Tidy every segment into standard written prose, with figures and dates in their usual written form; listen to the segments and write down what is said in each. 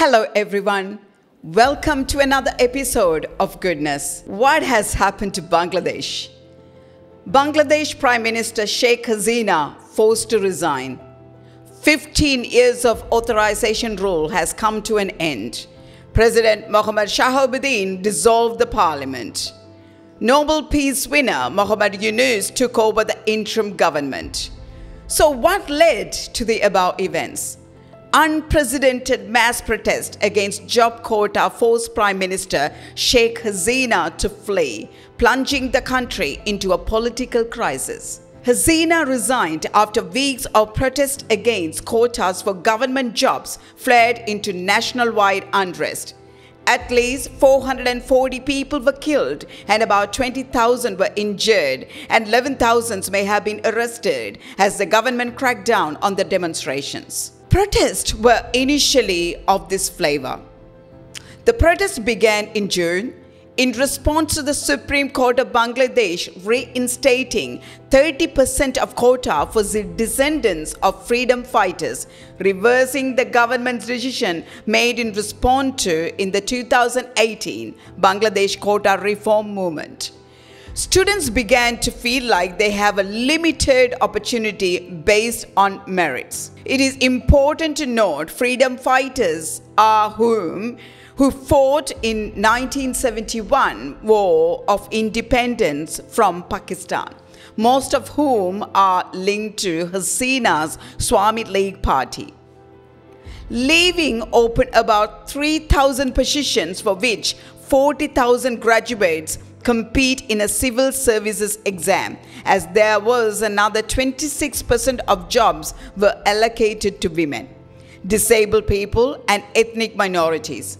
Hello everyone. Welcome to another episode of Goodness. What has happened to Bangladesh? Bangladesh Prime Minister Sheikh Hasina forced to resign. 15 years of authorization rule has come to an end. President Mohammad Shahabuddin dissolved the parliament. Nobel Peace winner Muhammad Yunus took over the interim government. So what led to the above events? Unprecedented mass protest against job quota forced Prime Minister Sheikh Hasina to flee, plunging the country into a political crisis. Hasina resigned after weeks of protest against quotas for government jobs flared into nationwide unrest. At least 440 people were killed and about 20,000 were injured, and 11,000 may have been arrested as the government cracked down on the demonstrations. Protests were initially of this flavor. The protests began in June in response to the Supreme Court of Bangladesh reinstating 30% of quota for the descendants of freedom fighters, reversing the government's decision made in response to in the 2018 Bangladesh quota reform movement. Students began to feel like they have a limited opportunity based on merits. It is important to note freedom fighters are who fought in 1971 War of Independence from Pakistan, most of whom are linked to Hasina's Swami League party, leaving open about 3,000 positions for which 40,000 graduates compete in a civil services exam, as there was another 26% of jobs were allocated to women, disabled people and ethnic minorities.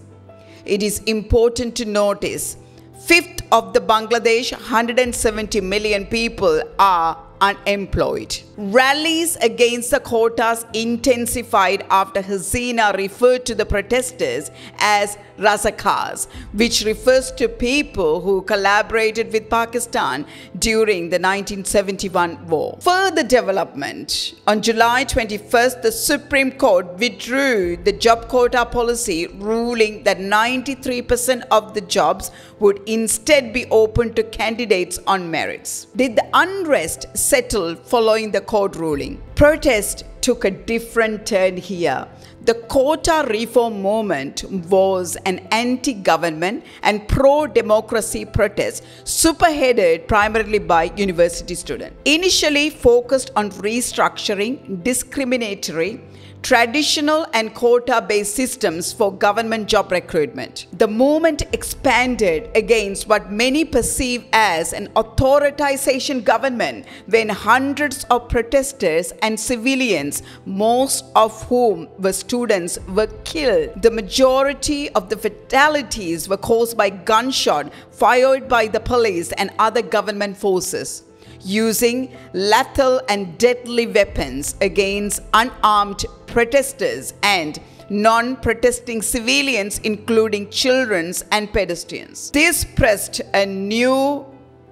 It is important to notice, fifth of the Bangladesh 170 million people are unemployed. Rallies against the quotas intensified after Hasina referred to the protesters as Razakars, which refers to people who collaborated with Pakistan during the 1971 war. Further development. On July 21st, the Supreme Court withdrew the job quota policy, ruling that 93% of the jobs would instead be open to candidates on merits. Did the unrest settle following the court ruling? Protest took a different turn here. The quota reform movement was an anti-government and pro-democracy protest superheaded primarily by university students. Initially focused on restructuring discriminatory, traditional and quota-based systems for government job recruitment. The movement expanded against what many perceive as an authoritization government when hundreds of protesters and civilians, most of whom were students, were killed. The majority of the fatalities were caused by gunshot fired by the police and other government forces, using lethal and deadly weapons against unarmed protesters and non-protesting civilians, including children and pedestrians. This pressed a new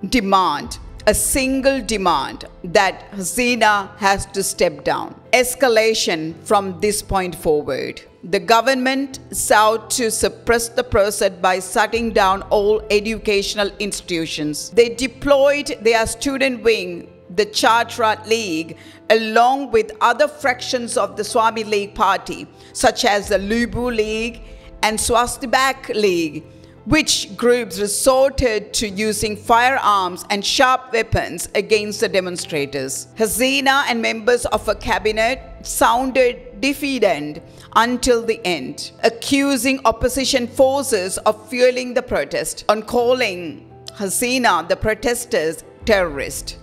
demand, a single demand, that Hasina has to step down. Escalation from this point forward. The government sought to suppress the process by shutting down all educational institutions. They deployed their student wing, the Chhatra League, along with other fractions of the Swami League party, such as the Lubu League and Swastibak League, which groups resorted to using firearms and sharp weapons against the demonstrators. Hasina and members of her cabinet sounded defiant until the end, accusing opposition forces of fueling the protest and calling Hasina the protesters terrorists.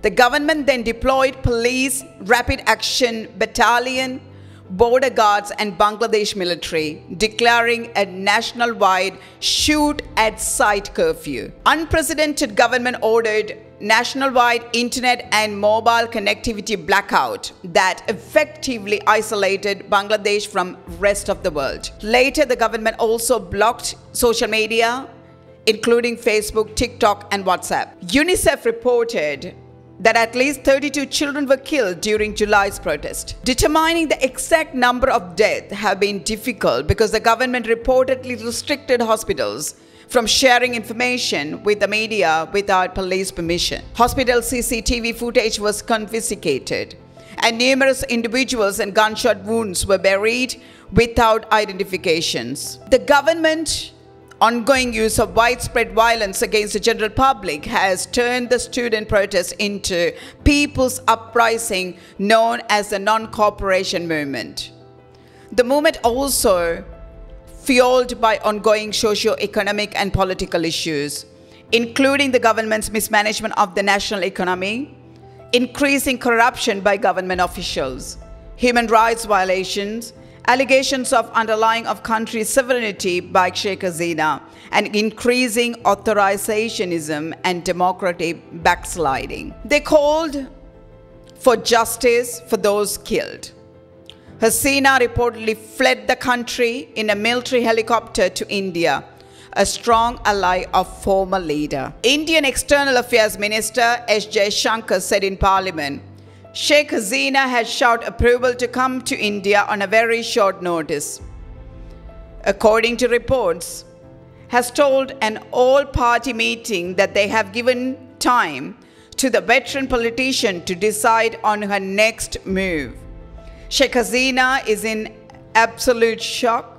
The government then deployed police, rapid action battalion, border guards and Bangladesh military, declaring a nationwide shoot-at-sight curfew. Unprecedented government ordered nationwide internet and mobile connectivity blackout that effectively isolated Bangladesh from rest of the world. Later, the government also blocked social media, including Facebook, TikTok and WhatsApp. UNICEF reported that at least 32 children were killed during July's protest. Determining the exact number of deaths have been difficult because the government reportedly restricted hospitals from sharing information with the media without police permission. Hospital CCTV footage was confiscated, and numerous individuals and gunshot wounds were buried without identifications. The government ongoing use of widespread violence against the general public has turned the student protest into people's uprising known as the non-cooperation movement. The movement also fueled by ongoing socio-economic and political issues, including the government's mismanagement of the national economy, increasing corruption by government officials, human rights violations, allegations of underlying of country sovereignty by Sheikh Hasina, and increasing authorizationism and democratic backsliding. They called for justice for those killed. Hasina reportedly fled the country in a military helicopter to India, a strong ally of former leader. Indian External Affairs Minister S. Jaishankar said in Parliament, Sheikh Hasina has sought approval to come to India on a very short notice. According to reports, has told an all-party meeting that they have given time to the veteran politician to decide on her next move. Sheikh Hasina is in absolute shock,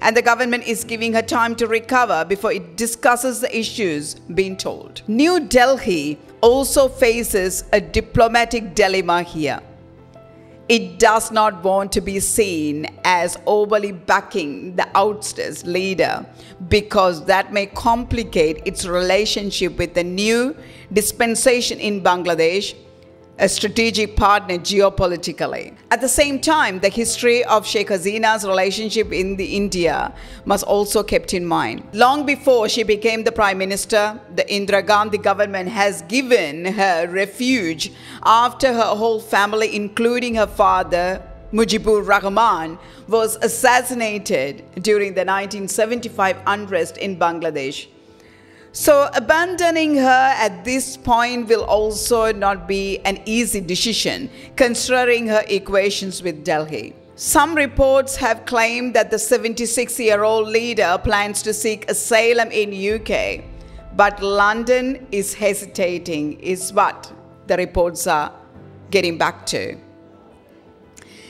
and the government is giving her time to recover before it discusses the issues being told. New Delhi also faces a diplomatic dilemma here. It does not want to be seen as overly backing the ousted leader because that may complicate its relationship with the new dispensation in Bangladesh, a strategic partner geopolitically. At the same time, the history of Sheikh Hasina's relationship in India must also be kept in mind. Long before she became the Prime Minister, the Indira Gandhi government has given her refuge after her whole family, including her father, Mujibur Rahman, was assassinated during the 1975 unrest in Bangladesh. So abandoning her at this point will also not be an easy decision, considering her equations with Delhi. Some reports have claimed that the 76-year-old leader plans to seek asylum in UK, but London is hesitating, is what the reports are getting back to.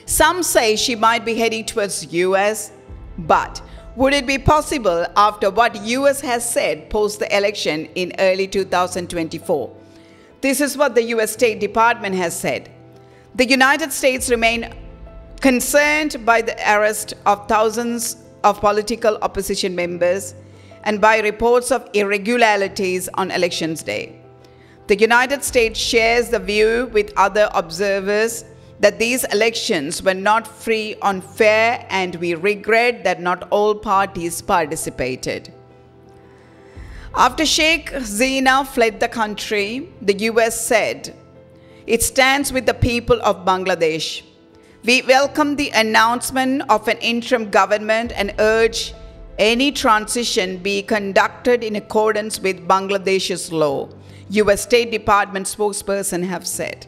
Some say she might be heading towards US, but would it be possible after what US has said post the election in early 2024? This is what the US State Department has said. The United States remain concerned by the arrest of thousands of political opposition members and by reports of irregularities on elections day. The United States shares the view with other observers that these elections were not free or fair, and we regret that not all parties participated. After Sheikh Hasina fled the country, the US said, it stands with the people of Bangladesh. We welcome the announcement of an interim government and urge any transition be conducted in accordance with Bangladesh's law, US State Department spokesperson have said.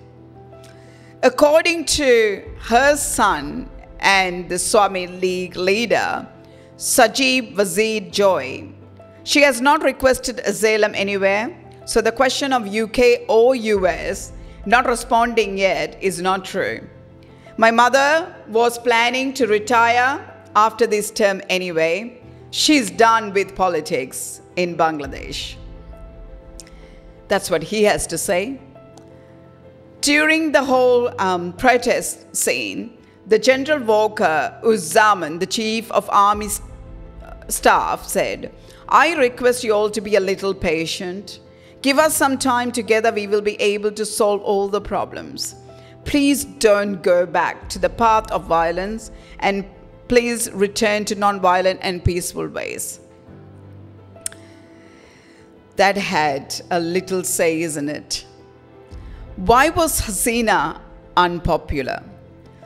According to her son and the Swami League leader, Sajib Wazir Joy, she has not requested asylum anywhere, so the question of UK or US not responding yet is not true. My mother was planning to retire after this term anyway. She's done with politics in Bangladesh. That's what he has to say. During the whole protest scene, the General Walker Uzzaman, the Chief of Army Staff, said, I request you all to be a little patient. Give us some time together, we will be able to solve all the problems. Please don't go back to the path of violence and please return to non-violent and peaceful ways. That had a little say, isn't it? Why was Hasina unpopular?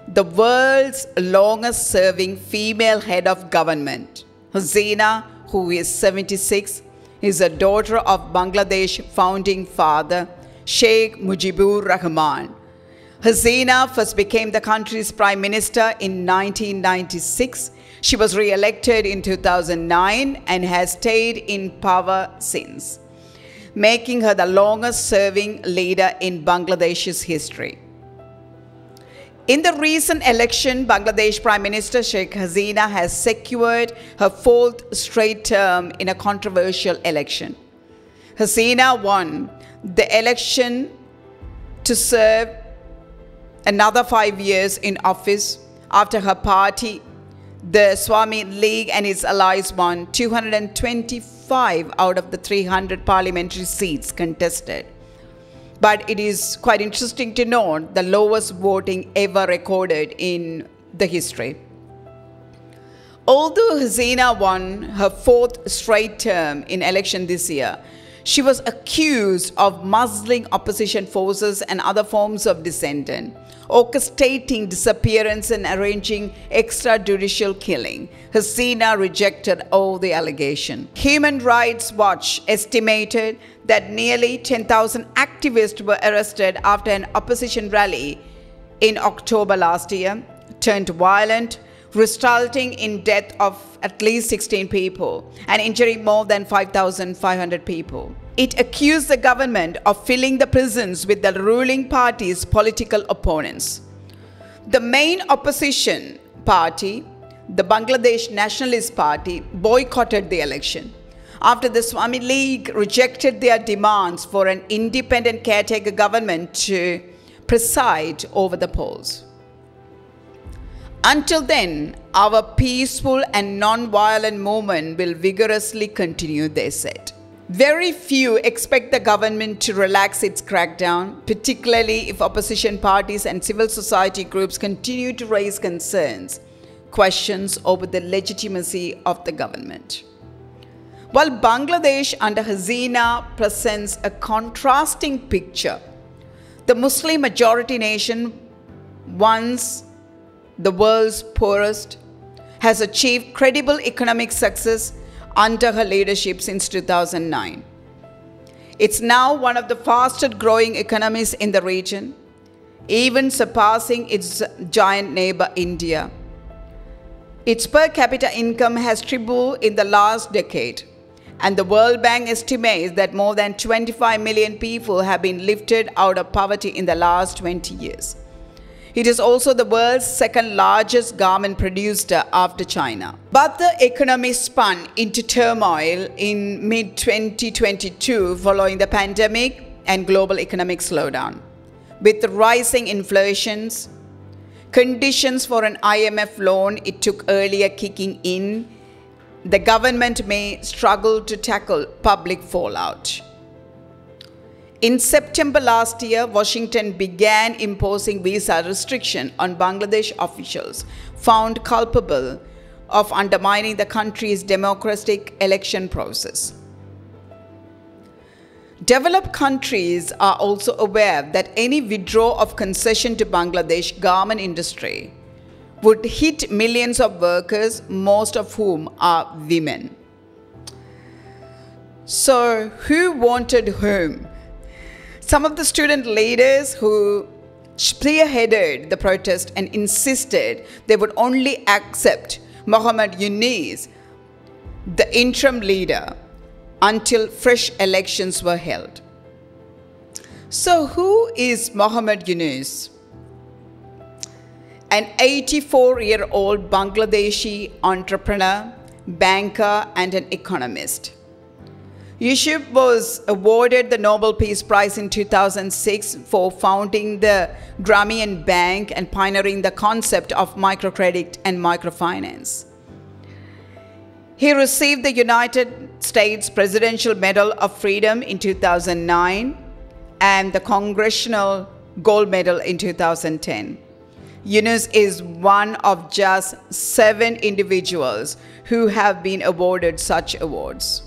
The world's longest serving female head of government, Hasina, who is 76, is a daughter of Bangladesh founding father Sheikh Mujibur Rahman. Hasina first became the country's prime minister in 1996. She was re-elected in 2009 and has stayed in power since, making her the longest-serving leader in Bangladesh's history. In the recent election, Bangladesh Prime Minister Sheikh Hasina has secured her fourth straight term in a controversial election. Hasina won the election to serve another 5 years in office after her party, the Swami League, and its allies won 225 out of the 300 parliamentary seats contested. But it is quite interesting to note the lowest voting ever recorded in the history. Although Hasina won her fourth straight term in election this year, she was accused of muzzling opposition forces and other forms of dissent, orchestrating disappearance and arranging extrajudicial killing. Hasina rejected all the allegations. Human Rights Watch estimated that nearly 10,000 activists were arrested after an opposition rally in October last year turned violent, resulting in death of at least 16 people and injuring more than 5,500 people. It accused the government of filling the prisons with the ruling party's political opponents. The main opposition party, the Bangladesh Nationalist Party, boycotted the election after the Swami League rejected their demands for an independent caretaker government to preside over the polls. Until then, our peaceful and non-violent movement will vigorously continue, they said. Very few expect the government to relax its crackdown, particularly if opposition parties and civil society groups continue to raise questions over the legitimacy of the government. While Bangladesh under Hasina presents a contrasting picture, the Muslim majority nation, once the world's poorest, has achieved credible economic success under her leadership since 2009. It's now one of the fastest growing economies in the region, even surpassing its giant neighbor India. Its per capita income has tripled in the last decade, and the World Bank estimates that more than 25 million people have been lifted out of poverty in the last 20 years. It is also the world's second largest garment producer after China. But the economy spun into turmoil in mid-2022 following the pandemic and global economic slowdown. With rising inflations, conditions for an IMF loan it took earlier kicking in, the government may struggle to tackle public fallout. In September last year, Washington began imposing visa restriction on Bangladesh officials found culpable of undermining the country's democratic election process. Developed countries are also aware that any withdrawal of concession to Bangladesh garment industry would hit millions of workers, most of whom are women. So, who wanted whom? Some of the student leaders who spearheaded the protest and insisted they would only accept Muhammad Yunus, the interim leader, until fresh elections were held. So, who is Muhammad Yunus? An 84-year-old Bangladeshi entrepreneur, banker, and an economist. Yusuf was awarded the Nobel Peace Prize in 2006 for founding the Grameen Bank and pioneering the concept of microcredit and microfinance. He received the United States Presidential Medal of Freedom in 2009 and the Congressional Gold Medal in 2010. Yunus is one of just 7 individuals who have been awarded such awards.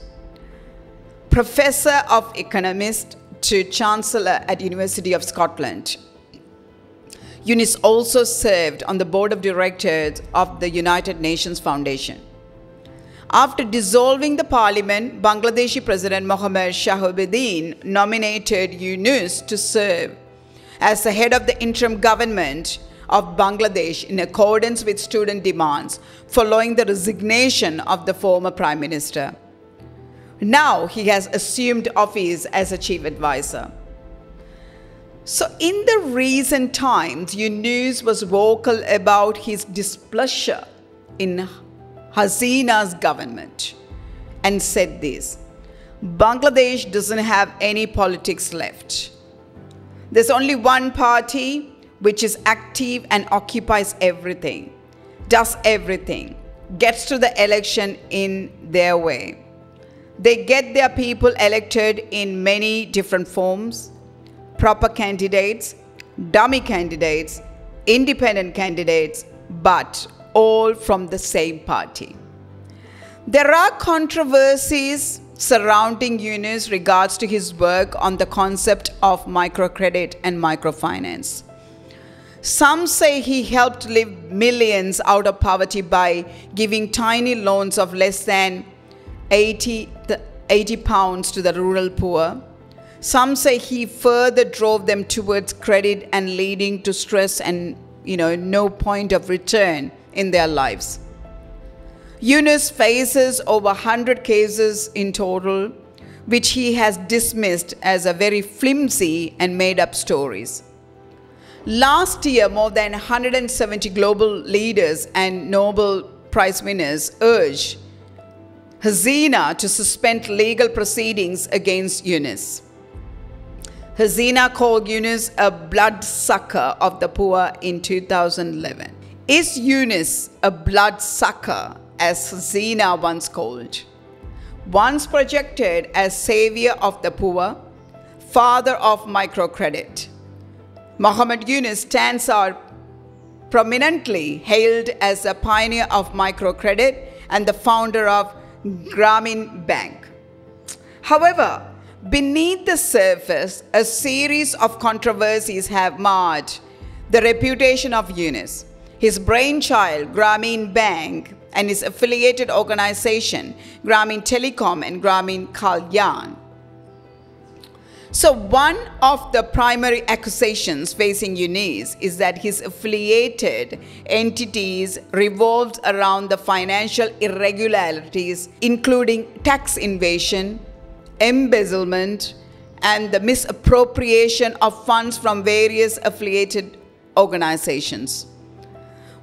Professor of Economics to Chancellor at University of Scotland. Yunus also served on the board of directors of the United Nations Foundation. After dissolving the parliament, Bangladeshi President Mohammad Shahabuddin nominated Yunus to serve as the head of the interim government of Bangladesh in accordance with student demands following the resignation of the former Prime Minister. Now he has assumed office as a chief advisor. So in the recent times, Yunus was vocal about his displeasure in Hasina's government and said this: Bangladesh doesn't have any politics left. There's only one party which is active and occupies everything, does everything, gets to the election in their way. They get their people elected in many different forms: proper candidates, dummy candidates, independent candidates, but all from the same party. There are controversies surrounding Yunus regards to his work on the concept of microcredit and microfinance. Some say he helped lift millions out of poverty by giving tiny loans of less than 80 pounds to the rural poor. Some say he further drove them towards credit and leading to stress and no point of return in their lives. Yunus faces over 100 cases in total, which he has dismissed as a very flimsy and made-up stories. Last year, more than 170 global leaders and Nobel Prize winners urged Hasina to suspend legal proceedings against Yunus. Hasina called Yunus a bloodsucker of the poor in 2011. Is Yunus a bloodsucker, as Hasina once called? Once projected as savior of the poor, father of microcredit, Mohammad Yunus stands out prominently hailed as a pioneer of microcredit and the founder of Grameen Bank. However, beneath the surface, a series of controversies have marred the reputation of Yunus, his brainchild, Grameen Bank, and his affiliated organization, Grameen Telecom and Grameen Kalyan. So one of the primary accusations facing Yunus is that his affiliated entities revolved around the financial irregularities, including tax evasion, embezzlement, and the misappropriation of funds from various affiliated organizations.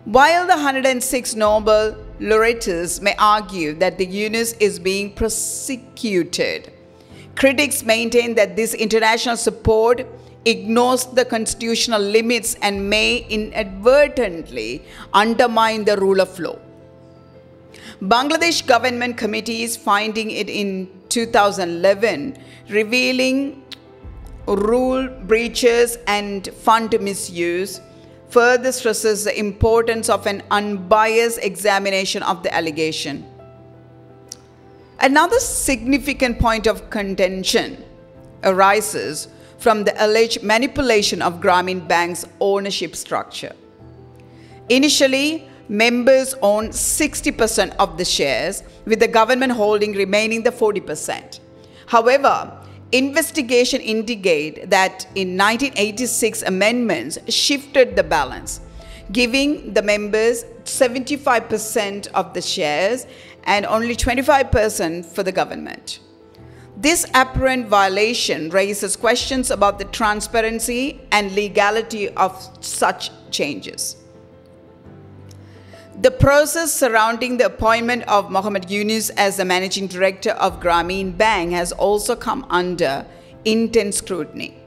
While the 106 Nobel laureates may argue that the Yunus is being prosecuted, critics maintain that this international support ignores the constitutional limits and may inadvertently undermine the rule of law. Bangladesh government committees finding it in 2011 revealing rule breaches and fund misuse further stresses the importance of an unbiased examination of the allegation. Another significant point of contention arises from the alleged manipulation of Grameen Bank's ownership structure. Initially, members owned 60% of the shares, with the government holding remaining the 40%. However, investigation indicate that in 1986 amendments shifted the balance, giving the members 75% of the shares and only 25% for the government. This apparent violation raises questions about the transparency and legality of such changes. The process surrounding the appointment of Mohammad Yunus as the managing director of Grameen Bank has also come under intense scrutiny.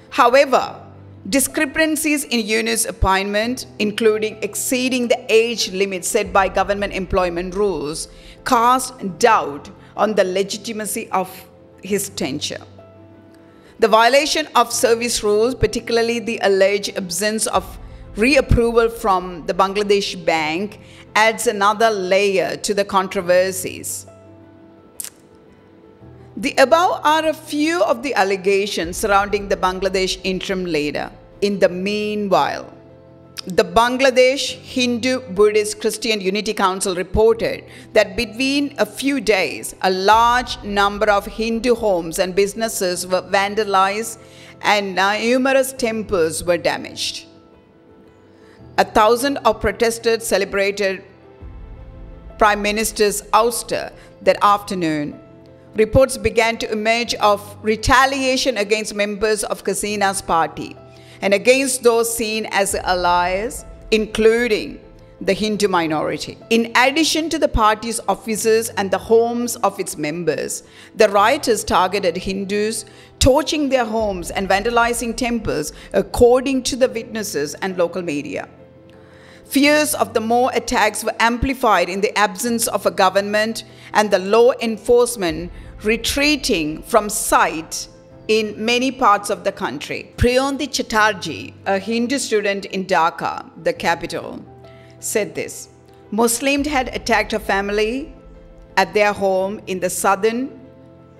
However, discrepancies in Yunus' appointment, including exceeding the age limit set by government employment rules, cast doubt on the legitimacy of his tenure. The violation of service rules, particularly the alleged absence of reapproval from the Bangladesh Bank, adds another layer to the controversies. The above are a few of the allegations surrounding the Bangladesh interim leader. In the meanwhile, The Bangladesh Hindu Buddhist Christian Unity Council reported that between a few days, a large number of Hindu homes and businesses were vandalized and numerous temples were damaged. 1,000 of protesters celebrated Prime Minister's ouster that afternoon. Reports began to emerge of retaliation against members of Hasina's party and against those seen as allies, including the Hindu minority. In addition to the party's offices and the homes of its members, the rioters targeted Hindus, torching their homes and vandalizing temples, according to the witnesses and local media. Fears of the more attacks were amplified in the absence of a government and the law enforcement retreating from site in many parts of the country. Priyanti Chatterjee, a Hindu student in Dhaka, the capital, said this: Muslims had attacked her family at their home in the southern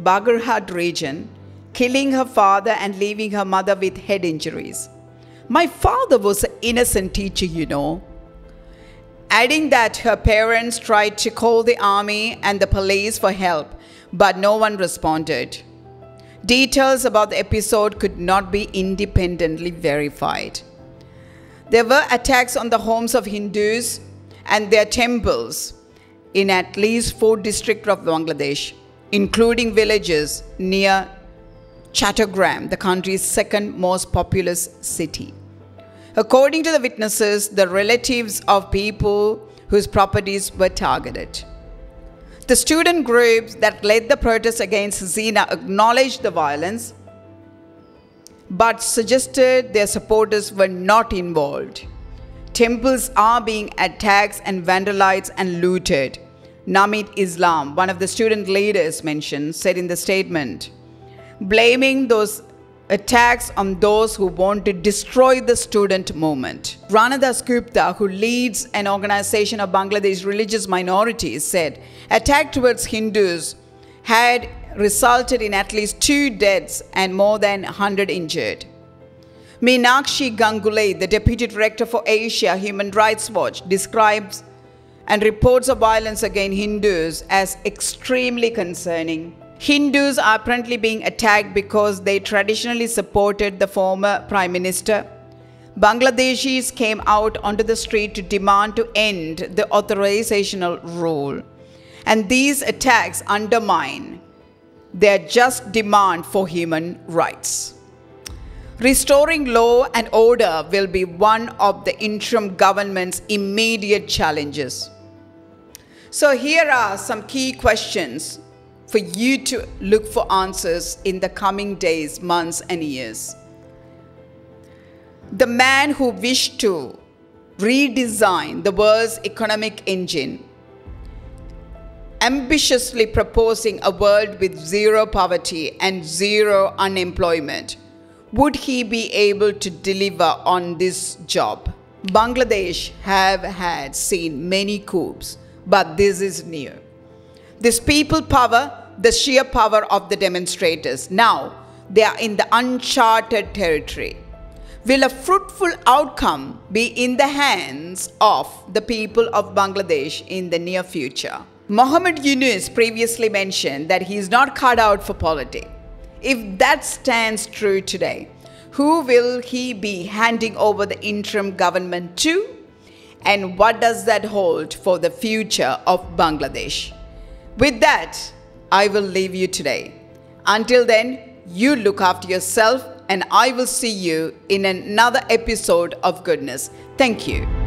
Bagarhat region, killing her father and leaving her mother with head injuries. My father was an innocent teacher, you know. Adding that her parents tried to call the army and the police for help, but no one responded. Details about the episode could not be independently verified. There were attacks on the homes of Hindus and their temples in at least 4 districts of Bangladesh, including villages near Chattogram, the country's second most populous city. According to the witnesses, the relatives of people whose properties were targeted. The student groups that led the protests against Hasina acknowledged the violence, but suggested their supporters were not involved. Temples are being attacked and vandalized and looted, Namid Islam, one of the student leaders mentioned, said in the statement, blaming those attacks on those who want to destroy the student movement. Ranadas Gupta, who leads an organization of Bangladesh religious minorities, said attack towards Hindus had resulted in at least 2 deaths and more than 100 injured. Meenakshi Ganguly, the Deputy Director for Asia Human Rights Watch, describes and reports of violence against Hindus as extremely concerning. Hindus are apparently being attacked because they traditionally supported the former Prime Minister. Bangladeshis came out onto the street to demand to end the authorizational rule. And these attacks undermine their just demand for human rights. Restoring law and order will be one of the interim government's immediate challenges. So here are some key questions for you to look for answers in the coming days, months, and years. The man who wished to redesign the world's economic engine, ambitiously proposing a world with zero poverty and zero unemployment, would he be able to deliver on this job? Bangladesh have seen many coups, but this is new. This people power, the sheer power of the demonstrators. Now, they are in the uncharted territory. Will a fruitful outcome be in the hands of the people of Bangladesh in the near future? Mohammed Yunus previously mentioned that he is not cut out for politics. If that stands true today, who will he be handing over the interim government to? And what does that hold for the future of Bangladesh? With that, I will leave you today. Until then, you look after yourself, and I will see you in another episode of Goodness. Thank you.